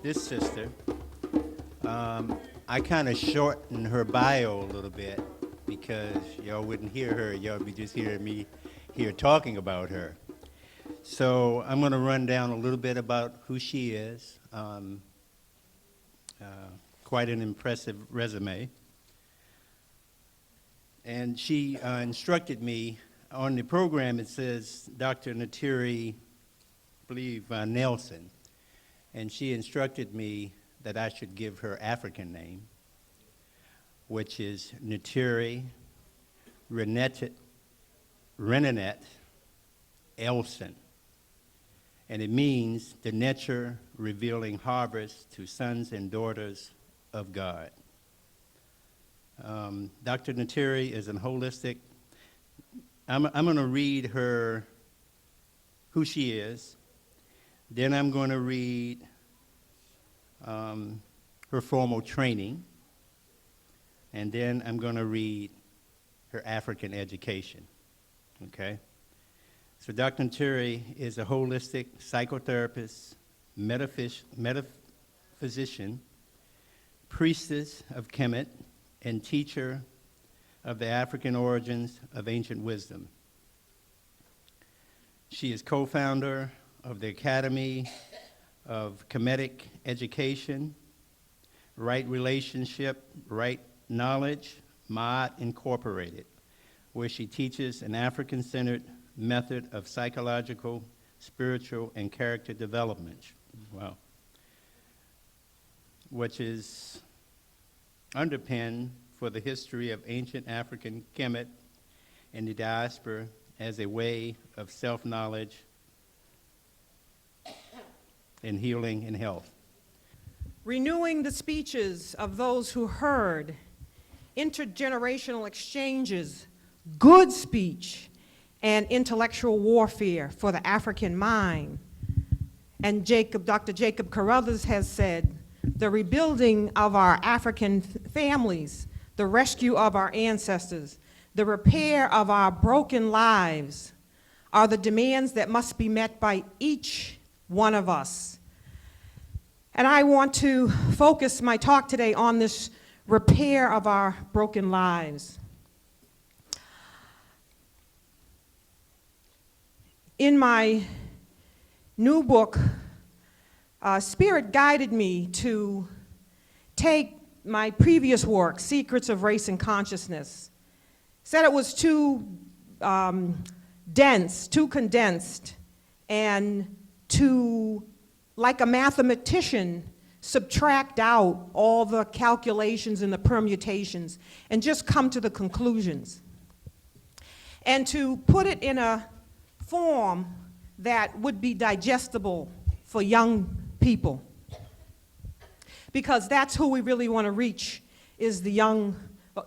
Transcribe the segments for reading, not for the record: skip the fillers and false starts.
this sister. I kind of shortened her bio a little bit because y'all wouldn't hear her. Y'all would be just hearing me here talking about her. So I'm going to run down a little bit about who she is. Quite an impressive resume. And she instructed me on the program. It says Dr. Nteri, I believe, Nelson. And she instructed me that I should give her African name, which is Nteri Renette Elson. And it means the nature revealing harvest to sons and daughters of God. Dr. Nteri is a holistic. I'm going to read her, who she is. Then I'm going to read her formal training. And then I'm going to read her African education. Okay? So Dr. Nteri is a holistic psychotherapist, metaphysician, priestess of Kamit, and teacher of the African origins of ancient wisdom. She is co-founder of the Academy of Kemetic Education, Right Relationship, Right Knowledge, Mod Incorporated, where she teaches an African-centered method of psychological, spiritual, and character development. Wow. Which is underpinned for the history of ancient African Kemet and the diaspora as a way of self-knowledge and healing and health. Renewing the speeches of those who heard, intergenerational exchanges, good speech, and intellectual warfare for the African mind. And Dr. Jacob Carruthers has said, the rebuilding of our African families, the rescue of our ancestors, the repair of our broken lives are the demands that must be met by each one of us. And I want to focus my talk today on this repair of our broken lives. In my new book, Spirit guided me to take my previous work, Secrets of Race and Consciousness. Said it was too dense, too condensed, and to, like a mathematician, subtract out all the calculations and the permutations and just come to the conclusions. And to put it in a form that would be digestible for young people. Because that's who we really want to reach, is the young.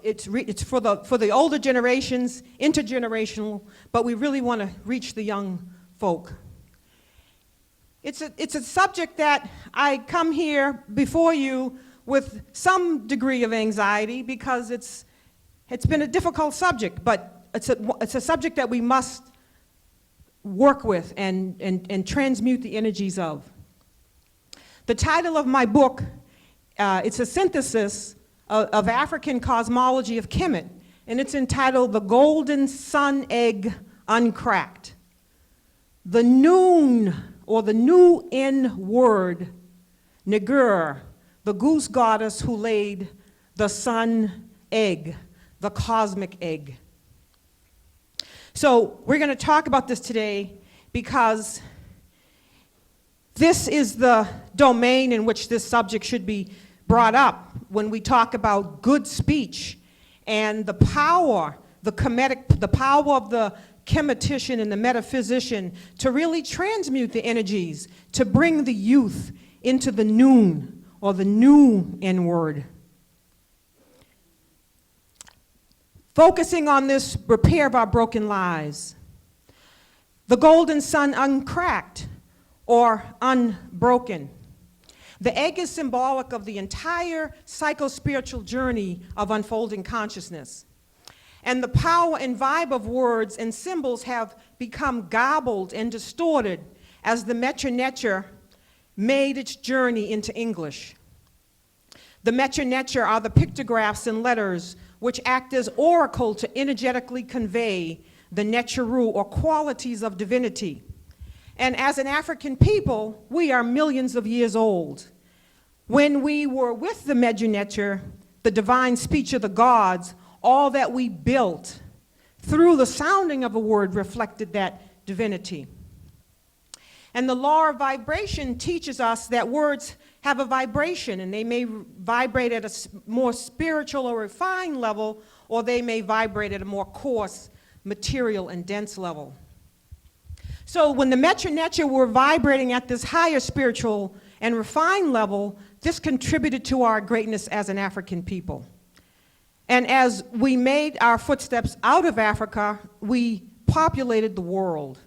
It's for the older generations, intergenerational, but we really want to reach the young folk. It's a subject that I come here before you with some degree of anxiety because it's been a difficult subject, but it's a subject that we must work with and transmute the energies of. The title of my book, it's a synthesis of African cosmology of Kemet, and it's entitled The Golden Sun Egg Uncracked. The noon, or the new N word, Negg, the goose goddess who laid the sun egg, the cosmic egg. So we're going to talk about this today because this is the domain in which this subject should be brought up when we talk about good speech and the power, the power of the chemetician and the metaphysician to really transmute the energies, to bring the youth into the noon, or the new N-word. Focusing on this repair of our broken lives. The golden sun uncracked, or unbroken. The egg is symbolic of the entire psycho-spiritual journey of unfolding consciousness. And the power and vibe of words and symbols have become gobbled and distorted as the Metu made its journey into English. The Metu Neter are the pictographs and letters which act as oracle to energetically convey the Neteru, or qualities of divinity. And as an African people, we are millions of years old. When we were with the Metu Neter, the divine speech of the gods, all that we built through the sounding of a word reflected that divinity. And the law of vibration teaches us that words have a vibration, and they may vibrate at a more spiritual or refined level, or they may vibrate at a more coarse, material, and dense level. So when the Metu Neter were vibrating at this higher spiritual and refined level, this contributed to our greatness as an African people. And as we made our footsteps out of Africa, we populated the world.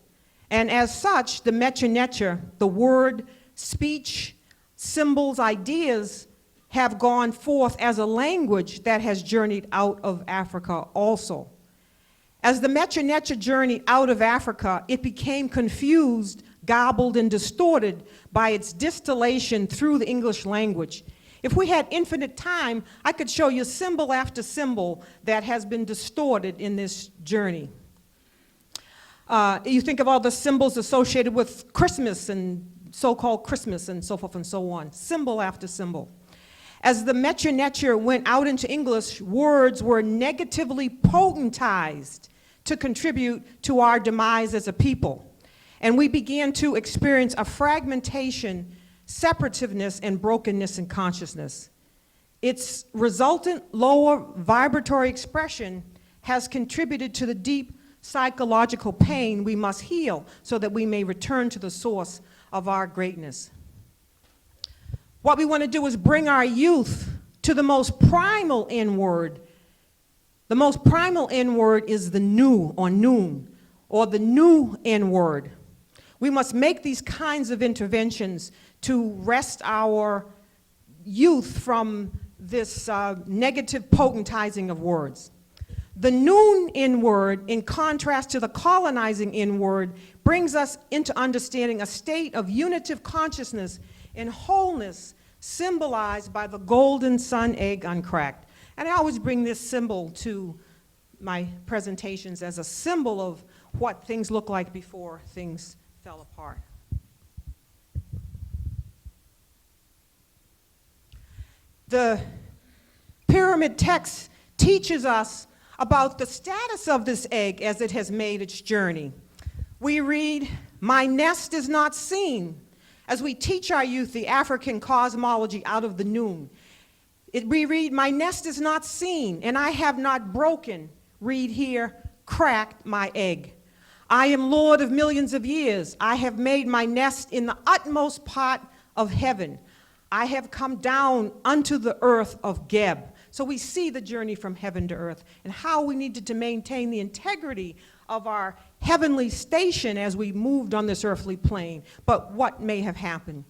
And as such, the Metu Neter, the word, speech, symbols, ideas, have gone forth as a language that has journeyed out of Africa also. As the Metu Neter journeyed out of Africa, it became confused, gobbled, and distorted by its distillation through the English language. If we had infinite time, I could show you symbol after symbol that has been distorted in this journey. You think of all the symbols associated with Christmas and so-called Christmas and so forth and so on, symbol after symbol. As the Metu Neter went out into English, words were negatively potentized to contribute to our demise as a people. And we began to experience a fragmentation, separativeness, and brokenness in consciousness. Its resultant lower vibratory expression has contributed to the deep psychological pain we must heal so that we may return to the source of our greatness. What we want to do is bring our youth to the most primal N-word. The most primal N-word is the nu, or noon, or the new N-word. We must make these kinds of interventions to wrest our youth from this negative potentizing of words. The noon N-word, in contrast to the colonizing N-word, brings us into understanding a state of unitive consciousness and wholeness symbolized by the golden sun egg uncracked. And I always bring this symbol to my presentations as a symbol of what things look like before things fell apart. The pyramid text teaches us about the status of this egg as it has made its journey. We read, "My nest is not seen," as we teach our youth the African cosmology out of the noon. We read, "My nest is not seen, and I have not broken," read here, "cracked my egg. I am Lord of millions of years. I have made my nest in the utmost part of heaven. I have come down unto the earth of Geb." So we see the journey from heaven to earth and how we needed to maintain the integrity of our heavenly station as we moved on this earthly plane, but what may have happened.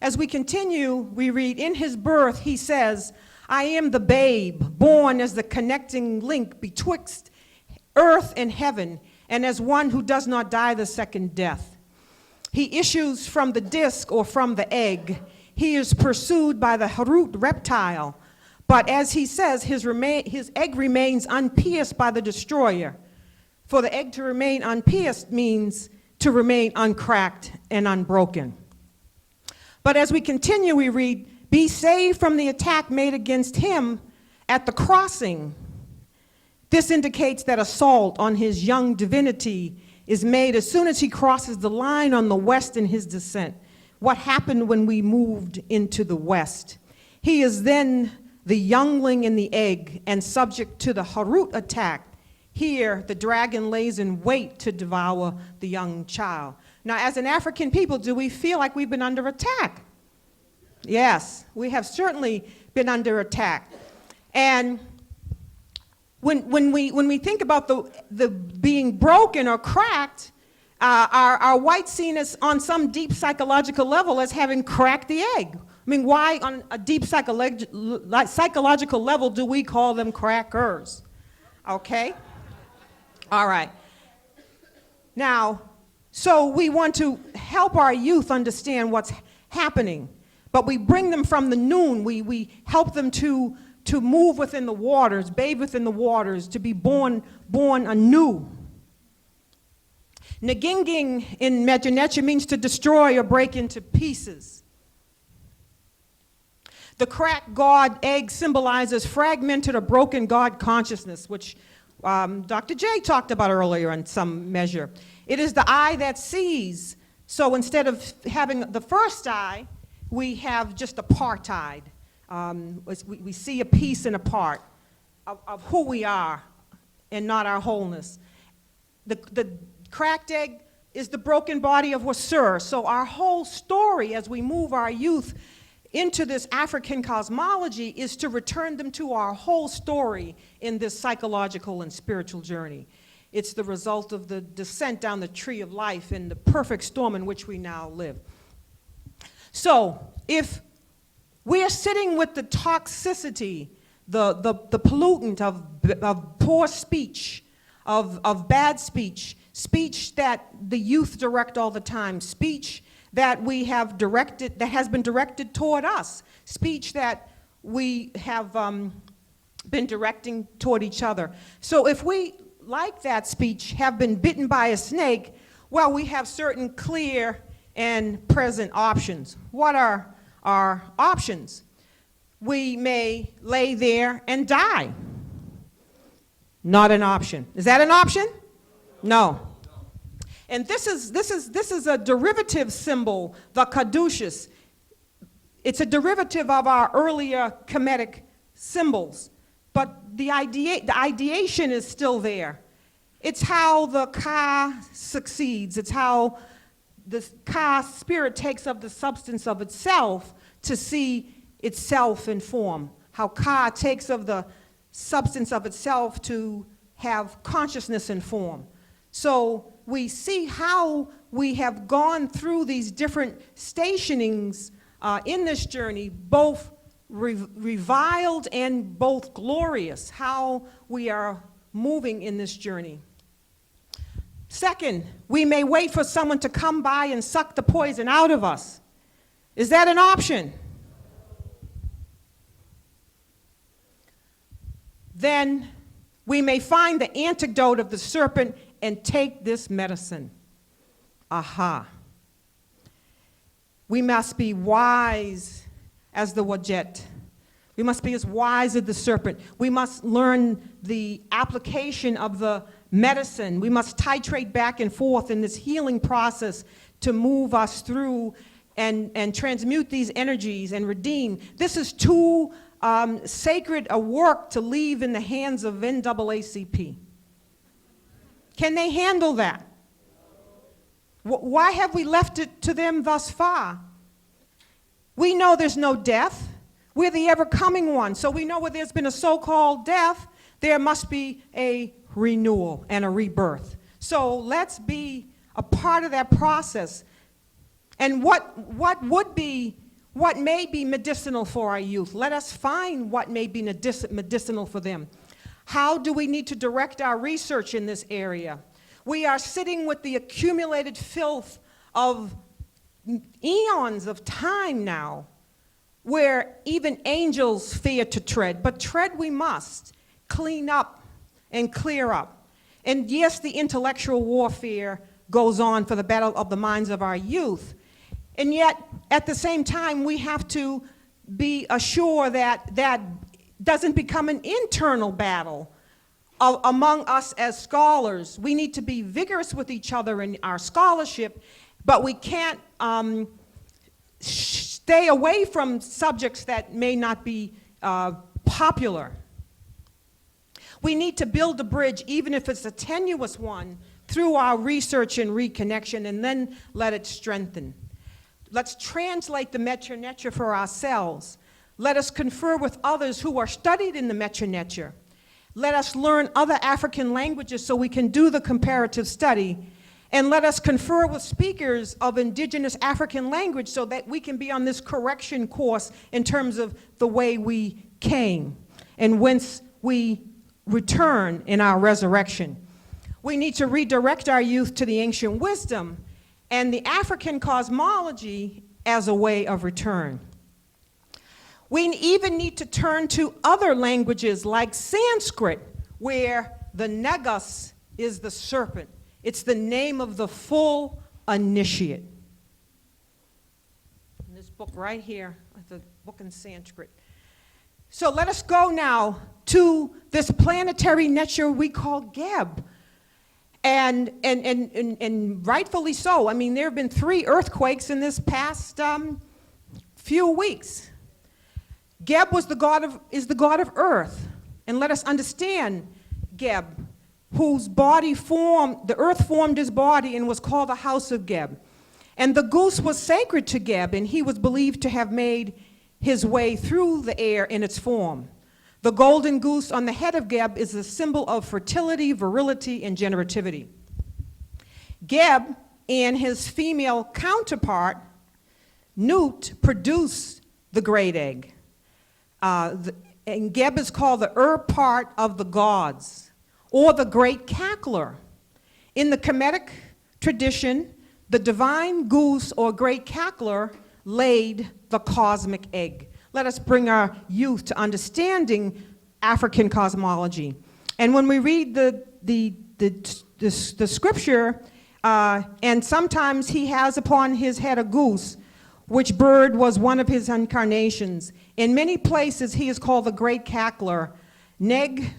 As we continue, we read, "In his birth, he says, I am the babe, born as the connecting link betwixt earth and heaven, and as one who does not die the second death. He issues from the disc or from the egg. He is pursued by the Harut reptile. But as he says, his egg remains unpierced by the destroyer. For the egg to remain unpierced means to remain uncracked and unbroken." But as we continue, we read, "Be saved from the attack made against him at the crossing." This indicates that assault on his young divinity is made as soon as he crosses the line on the west in his descent. What happened when we moved into the west? He is then the youngling in the egg and subject to the Harut attack. Here, the dragon lays in wait to devour the young child. Now, as an African people, do we feel like we've been under attack? Yes, we have certainly been under attack. And when we think about the being broken or cracked, our white seen is on some deep psychological level as having cracked the egg. I mean, why on a deep psychological level do we call them crackers? Okay? All right. Now, so we want to help our youth understand what's happening. But we bring them from the noon. We help them to move within the waters, bathe within the waters, to be born anew. Neginging in Metu means to destroy or break into pieces. The cracked God egg symbolizes fragmented or broken God consciousness, which Dr. J talked about earlier in some measure. It is the eye that sees. So instead of having the first eye, we have just apartheid. We see a piece and a part of who we are and not our wholeness. The cracked egg is the broken body of Wasur. So our whole story as we move our youth into this African cosmology is to return them to our whole story in this psychological and spiritual journey. It's the result of the descent down the tree of life and the perfect storm in which we now live. So if we are sitting with the toxicity, the pollutant of poor speech, of bad speech, speech that the youth direct all the time, speech that we have directed, that has been directed toward us, speech that we have been directing toward each other. So if we, like that speech, have been bitten by a snake, well, we have certain clear and present options. What are our options? We may lay there and die. Not an option. Is that an option? No. And this is a derivative symbol, the caduceus. It's a derivative of our earlier Kemetic symbols, but the ideation is still there. It's how the Ka succeeds. It's how the Ka spirit takes of the substance of itself to see itself in form. How Ka takes of the substance of itself to have consciousness in form. So we see how we have gone through these different stationings in this journey, both reviled and both glorious, how we are moving in this journey. Second, we may wait for someone to come by and suck the poison out of us. Is that an option? Then we may find the antidote of the serpent and take this medicine. Aha. We must be wise as the wajet. We must be as wise as the serpent. We must learn the application of the medicine. We must titrate back and forth in this healing process to move us through and transmute these energies and redeem. This is too sacred a work to leave in the hands of NAACP. Can they handle that? Why have we left it to them thus far? We know there's no death. We're the ever-coming one. So we know where there's been a so-called death, there must be a renewal and a rebirth. So let's be a part of that process. And what may be medicinal for our youth? Let us find what may be medicinal for them. How do we need to direct our research in this area? We are sitting with the accumulated filth of eons of time now, where even angels fear to tread, but tread we must, clean up and clear up. And yes, the intellectual warfare goes on for the battle of the minds of our youth. And yet, at the same time, we have to be assured that that doesn't become an internal battle among us as scholars. We need to be vigorous with each other in our scholarship, but we can't stay away from subjects that may not be popular. We need to build a bridge, even if it's a tenuous one, through our research and reconnection, and then let it strengthen. Let's translate the Metu for ourselves. Let us confer with others who are studied in the Metu. Let us learn other African languages so we can do the comparative study. And let us confer with speakers of indigenous African language so that we can be on this correction course in terms of the way we came and whence we return in our resurrection. We need to redirect our youth to the ancient wisdom. And the African cosmology as a way of return. We even need to turn to other languages like Sanskrit, where the Negus is the serpent. It's the name of the full initiate. In this book right here, the book in Sanskrit. So let us go now to this planetary nature we call Geb. And rightfully so. I mean, there have been 3 earthquakes in this past few weeks. Geb is the god of earth. And let us understand Geb, whose body formed, the earth formed his body and was called the house of Geb. And the goose was sacred to Geb, and he was believed to have made his way through the air in its form. The golden goose on the head of Geb is a symbol of fertility, virility, and generativity. Geb and his female counterpart, Nut, produce the great egg. And Geb is called the part of the gods, or the great cackler. In the Kemetic tradition, the divine goose or great cackler laid the cosmic egg. Let us bring our youth to understanding African cosmology. And when we read the scripture, and sometimes he has upon his head a goose, which bird was one of his incarnations. In many places he is called the great cackler, Negg.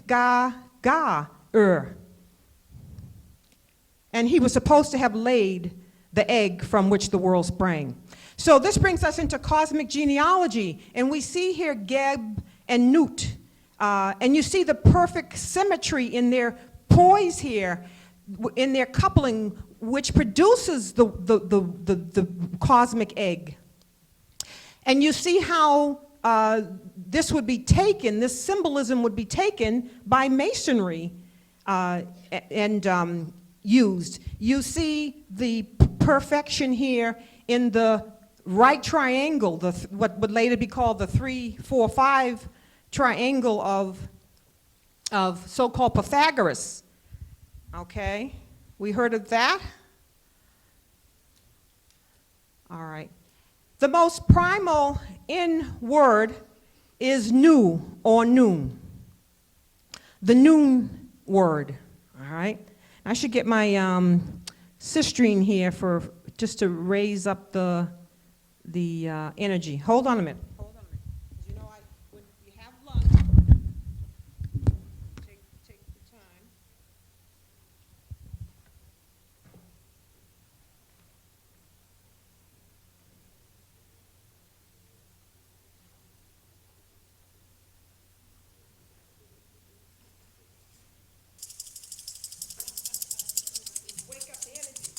And he was supposed to have laid the egg from which the world sprang. So this brings us into cosmic genealogy, and we see here Geb and Nut, and you see the perfect symmetry in their poise here, in their coupling, which produces the cosmic egg. And you see how this would be taken, this symbolism would be taken by masonry and used. You see the perfection here in the right triangle, what would later be called the 3, 4, 5 triangle of so-called Pythagoras. Okay, we heard of that? All right. The most primal in word is nu or noon. The noon word, all right? I should get my cistrine here for just to raise up the energy. Hold on a minute. Hold on a minute. 'Cause you know, when you have lunch, take the time. Wake up the energy.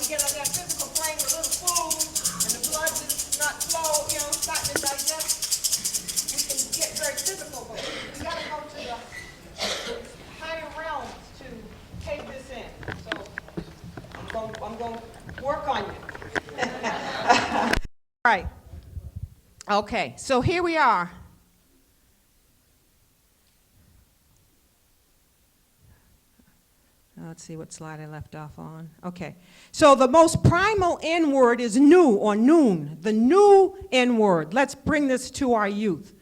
Get on that physical plane with a little food, and the blood is not slow, you know, starting to digest, we can get very physical, but we gotta go to the higher realms to take this in. So I'm going to work on you. All right. Okay, so here we are. Let's see what slide I left off on. Okay, so the most primal N word is nu or noon, the new N word. Let's bring this to our youth.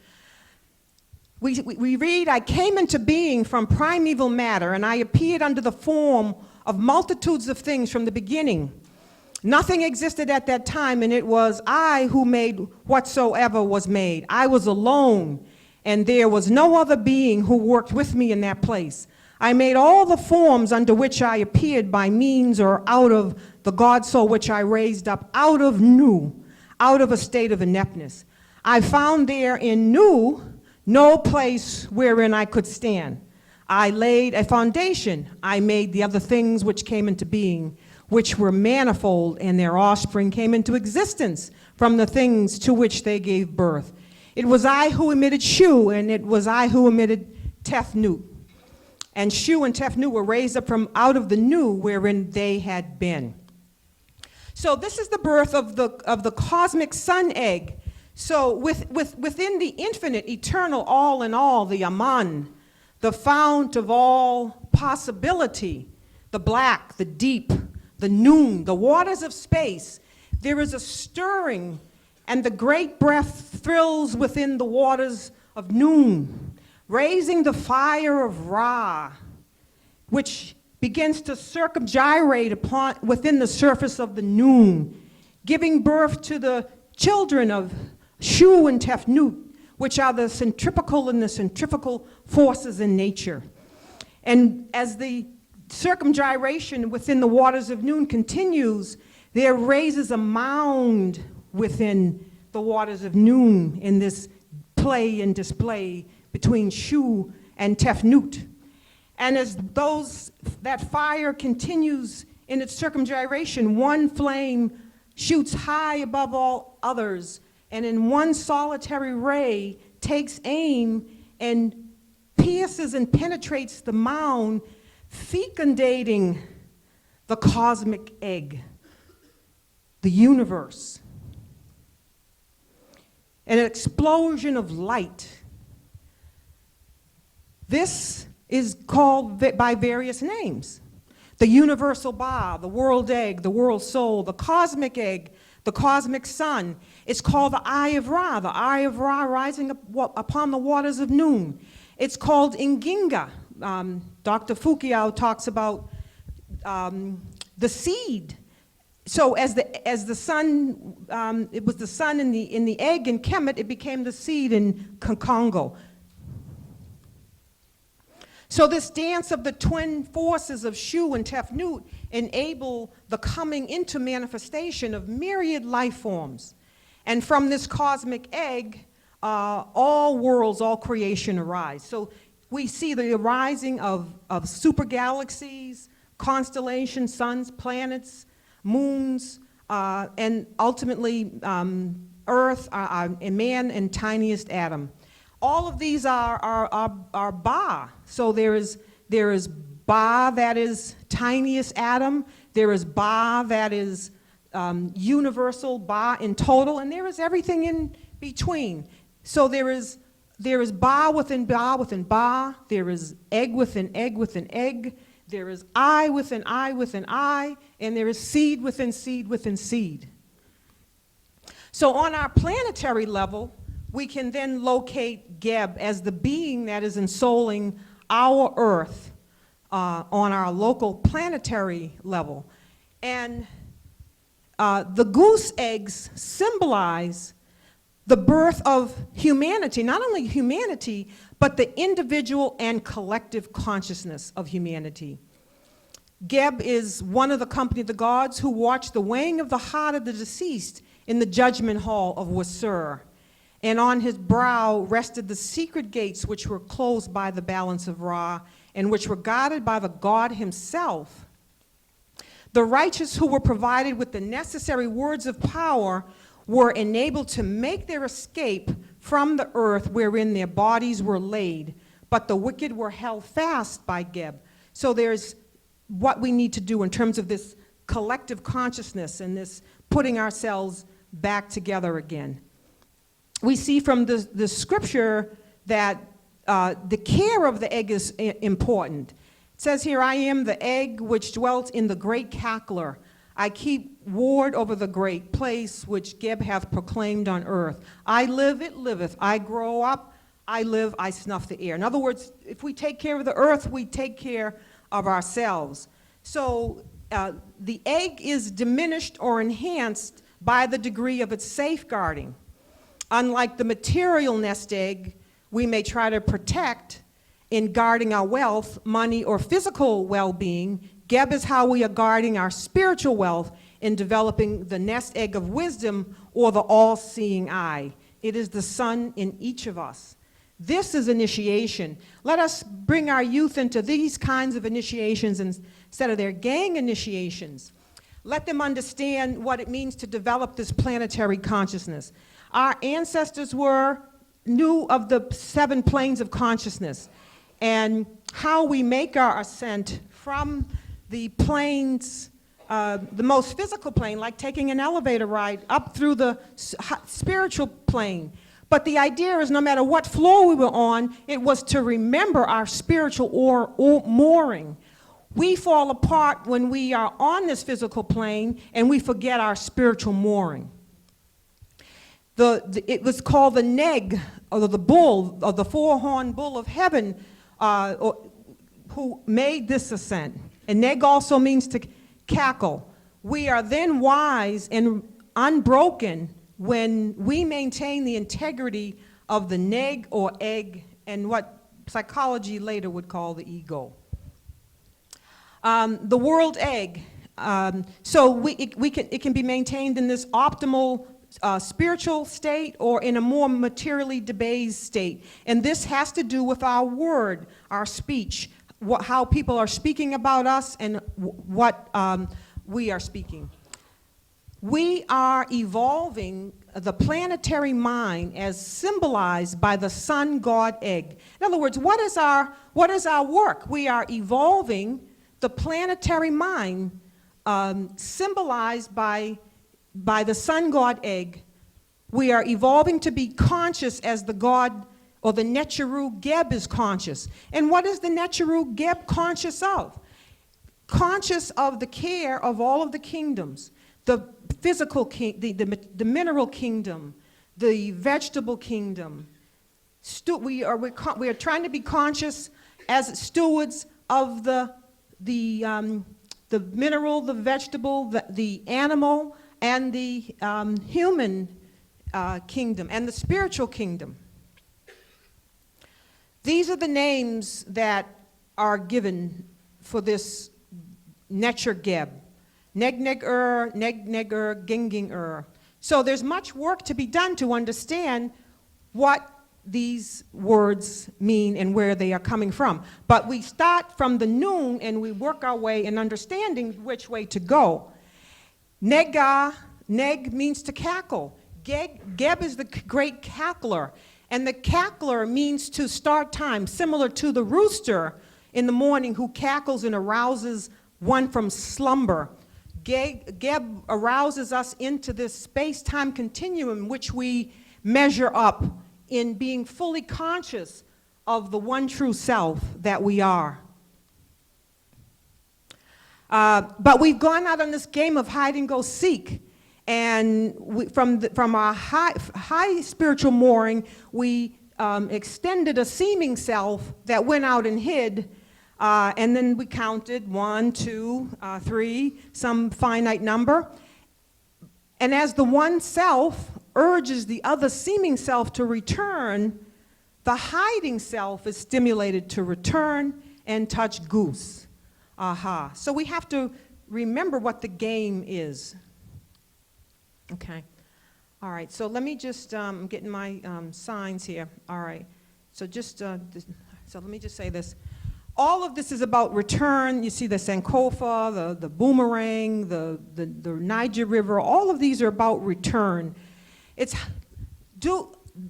We read, I came into being from primeval matter, and I appeared under the form of multitudes of things from the beginning. Nothing existed at that time, and it was I who made whatsoever was made. I was alone, and there was no other being who worked with me in that place. I made all the forms under which I appeared by means or out of the God soul which I raised up out of nu, out of a state of ineptness. I found there in nu no place wherein I could stand. I laid a foundation. I made the other things which came into being, which were manifold, and their offspring came into existence from the things to which they gave birth. It was I who emitted Shu, and it was I who emitted Tefnut. And Shu and Tefnut were raised up from out of the nu wherein they had been. So this is the birth of the cosmic sun egg. So within the infinite, eternal, all in all, the Aman, the fount of all possibility, the black, the deep, the noon, the waters of space, there is a stirring, and the great breath thrills within the waters of noon, raising the fire of Ra, which begins to circumgyrate within the surface of the noon, giving birth to the children of Shu and Tefnut, which are the centripetal and the centrifugal forces in nature. And as the circumgyration within the waters of noon continues, there raises a mound within the waters of noon in this play and display between Shu and Tefnut. And as that fire continues in its circumgyration, one flame shoots high above all others, and in one solitary ray takes aim and pierces and penetrates the mound, fecundating the cosmic egg, the universe. An explosion of light. This is called by various names. The universal Ba, the world egg, the world soul, the cosmic egg, the cosmic sun. It's called the Eye of Ra, the Eye of Ra rising upon the waters of noon. It's called Nginga. Dr. Fukuyao talks about the seed. So as the sun, it was the sun in the egg in Kemet, it became the seed in Congo. So this dance of the twin forces of Shu and Tefnut enable the coming into manifestation of myriad life forms. And from this cosmic egg, all worlds, all creation arise. So we see the arising of super galaxies, constellations, suns, planets, moons, and ultimately Earth, and man, and tiniest atom. All of these are Ba. So there is Ba that is tiniest atom, there is Ba that is universal, Ba in total, and there is everything in between. So there is Ba within Ba within Ba, there is egg within egg within egg, there is I within I within I, and there is seed within seed within seed. So on our planetary level, we can then locate Geb as the being that is ensouling our Earth on our local planetary level. And the goose eggs symbolize the birth of humanity, not only humanity, but the individual and collective consciousness of humanity. Geb is one of the company of the gods who watched the weighing of the heart of the deceased in the judgment hall of Wasur. And on his brow rested the secret gates which were closed by the balance of Ra and which were guarded by the God himself. The righteous who were provided with the necessary words of power were enabled to make their escape from the earth wherein their bodies were laid, but the wicked were held fast by Geb. So there's what we need to do in terms of this collective consciousness and this putting ourselves back together again. We see from the scripture that the care of the egg is important. It says here, I am the egg which dwelt in the great cackler. I keep ward over the great place which Geb hath proclaimed on earth. I live, it liveth. I grow up, I live, I snuff the air. In other words, if we take care of the earth, we take care of ourselves. So the egg is diminished or enhanced by the degree of its safeguarding. Unlike the material nest egg, we may try to protect in guarding our wealth, money, or physical well-being. Geb is how we are guarding our spiritual wealth in developing the nest egg of wisdom or the all-seeing eye. It is the sun in each of us. This is initiation. Let us bring our youth into these kinds of initiations instead of their gang initiations. Let them understand what it means to develop this planetary consciousness. Our ancestors knew of the 7 planes of consciousness and how we make our ascent from the planes the most physical plane, like taking an elevator ride up through the spiritual plane. But the idea is no matter what floor we were on, it was to remember our spiritual or mooring. We fall apart when we are on this physical plane and we forget our spiritual mooring. It was called the Negg, or the bull, or the four-horned bull of heaven, who made this ascent. And Negg also means to cackle. We are then wise and unbroken when we maintain the integrity of the Negg or egg and what psychology later would call the ego. The world egg. It can be maintained in this optimal spiritual state or in a more materially debased state. And this has to do with our word, our speech, how people are speaking about us and what we are speaking. We are evolving the planetary mind as symbolized by the sun god egg. In other words, what is our work? We are evolving the planetary mind symbolized by the sun god egg. We are evolving to be conscious as the god, or the Neteru Geb is conscious. And what is the Neteru Geb conscious of? Conscious of the care of all of the kingdoms. The physical the mineral kingdom, the vegetable kingdom. We are trying to be conscious as stewards of the mineral, the vegetable, the animal, and the human kingdom, and the spiritual kingdom. These are the names that are given for this Neter Geb. Negg Negg Negg Ging. So there's much work to be done to understand what these words mean and where they are coming from. But we start from the noon and we work our way in understanding which way to go. Negg means to cackle. Geb is the great cackler. And the cackler means to start time, similar to the rooster in the morning who cackles and arouses one from slumber. Geb arouses us into this space-time continuum which we measure up in being fully conscious of the one true self that we are. But we've gone out on this game of hide and go seek. And from our high spiritual mooring, we extended a seeming self that went out and hid. And then we counted 1, 2, 3, some finite number. And as the one self urges the other seeming self to return, the hiding self is stimulated to return and touch goose. Aha. So we have to remember what the game is. Okay. All right. So let me just, I'm getting my signs here. All right. So just, so let me just say this. All of this is about return. You see the Sankofa, the boomerang, the Niger River. All of these are about return.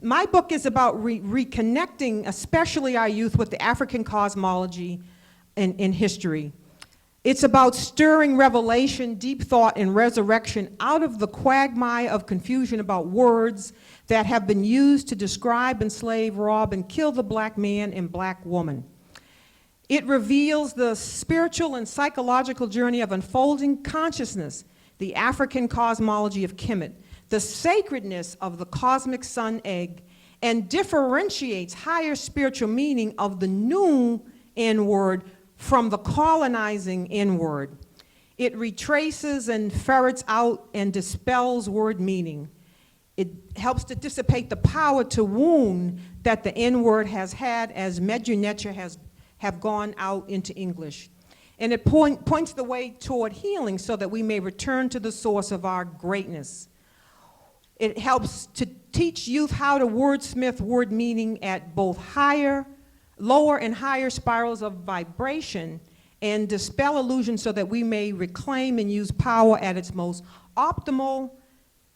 My book is about reconnecting, especially our youth, with the African cosmology in history. It's about stirring revelation, deep thought, and resurrection out of the quagmire of confusion about words that have been used to describe, enslave, rob, and kill the black man and black woman. It reveals the spiritual and psychological journey of unfolding consciousness, the African cosmology of Kamit, the sacredness of the cosmic sun egg, and differentiates higher spiritual meaning of the new N-word from the colonizing N-word. It retraces and ferrets out and dispels word meaning. It helps to dissipate the power to wound that the N-word has had as Metu have gone out into English. And it points the way toward healing so that we may return to the source of our greatness. It helps to teach youth how to wordsmith word meaning at both lower and higher spirals of vibration and dispel illusion so that we may reclaim and use power at its most optimal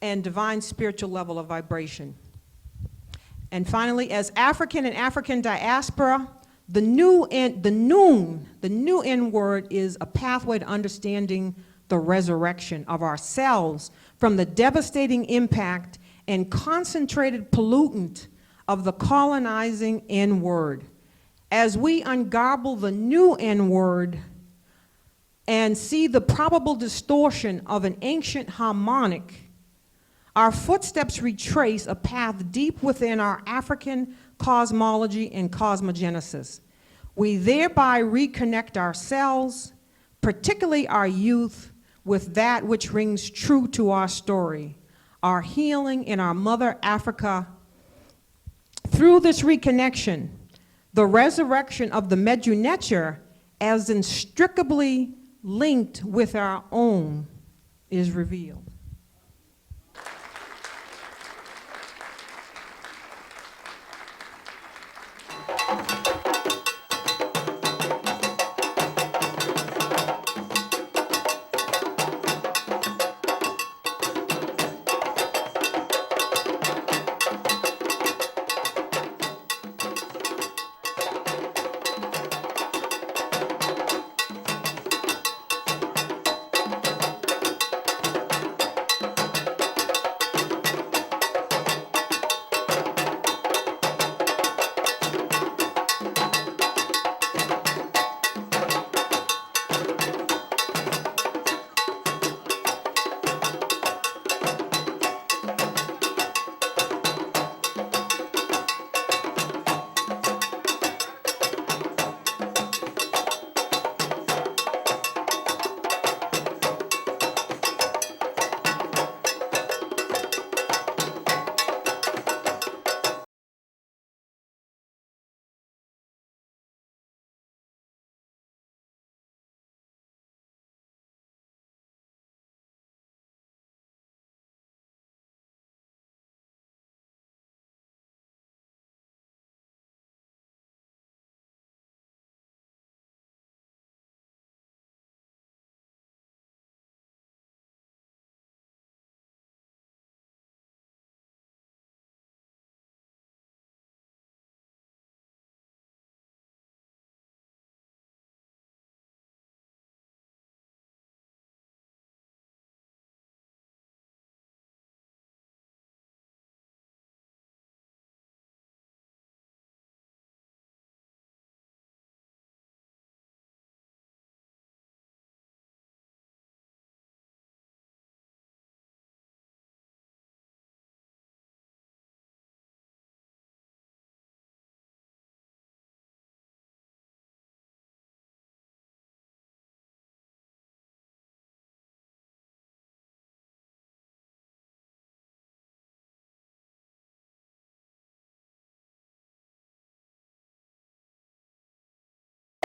and divine spiritual level of vibration. And finally, as African and African diaspora, the new N word is a pathway to understanding the resurrection of ourselves from the devastating impact and concentrated pollutant of the colonizing N-word. As we ungarble the new N-word and see the probable distortion of an ancient harmonic, our footsteps retrace a path deep within our African cosmology and cosmogenesis. We thereby reconnect ourselves, particularly our youth, with that which rings true to our story, our healing in our mother Africa. Through this reconnection, the resurrection of the Metu nature, as inextricably linked with our own, is revealed.